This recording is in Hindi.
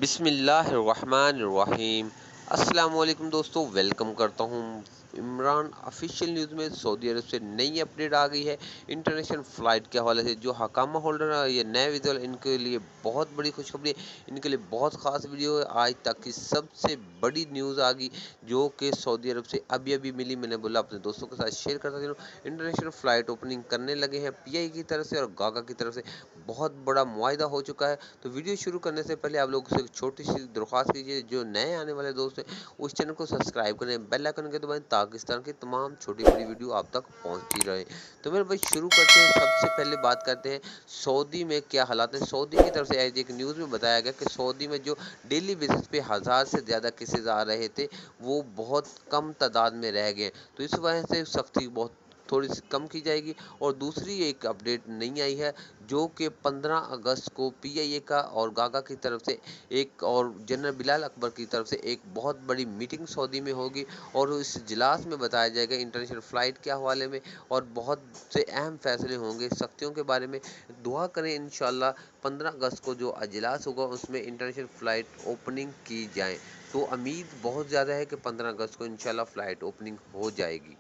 बिस्मिल्लाहिर्रहमानिर्रहीम। अस्सलाम वालेकुम दोस्तों, वेलकम करता हूँ इमरान ऑफिशियल न्यूज़ में। सऊदी अरब से नई अपडेट आ गई है इंटरनेशनल फ़्लाइट के हवाले से। जो हकामा होल्डर है ये नए वीज़ा इनके लिए बहुत बड़ी खुशखबरी है, इनके लिए बहुत ख़ास वीडियो है। आज तक की सबसे बड़ी न्यूज़ आ गई जो कि सऊदी अरब से अभी मिली। मैंने बोला अपने दोस्तों के साथ शेयर करता चलूँ। इंटरनेशनल फ़्लाइट ओपनिंग करने लगे हैं पीआई की तरफ से और गागा की तरफ से। बहुत बड़ा मुआहदा हो चुका है। तो वीडियो शुरू करने से पहले आप लोगों से एक छोटी सी दरख्वास्त कीजिए, जो नए आने वाले दोस्त हैं उस चैनल को सब्सक्राइब करें, बेल आइकन के दबाएं ताकि इस तरह की तमाम छोटी बड़ी वीडियो आप तक पहुंचती रहे। तो मेरे भाई शुरू करते हैं। सबसे पहले बात करते हैं सऊदी में क्या हालात हैं। सऊदी की तरफ से एक न्यूज़ में बताया गया कि सऊदी में जो डेली बेसिस पे 1000 से ज़्यादा केसेज आ रहे थे वो बहुत कम तादाद में रह गए। तो इस वजह से सख्ती बहुत थोड़ी सी कम की जाएगी। और दूसरी एक अपडेट नहीं आई है जो कि 15 अगस्त को पीआईए का और गागा की तरफ से एक और जनरल बिलाल अकबर की तरफ से एक बहुत बड़ी मीटिंग सऊदी में होगी और इस इजलास में बताया जाएगा इंटरनेशनल फ़्लाइट के हवाले में और बहुत से अहम फैसले होंगे सख्तियों के बारे में। दुआ करें इंशाल्लाह 15 अगस्त को जो इजलास होगा उसमें इंटरनेशनल फ़्लाइट ओपनिंग की जाए। तो उम्मीद बहुत ज़्यादा है कि 15 अगस्त को इंशाल्लाह फ़्लाइट ओपनिंग हो जाएगी।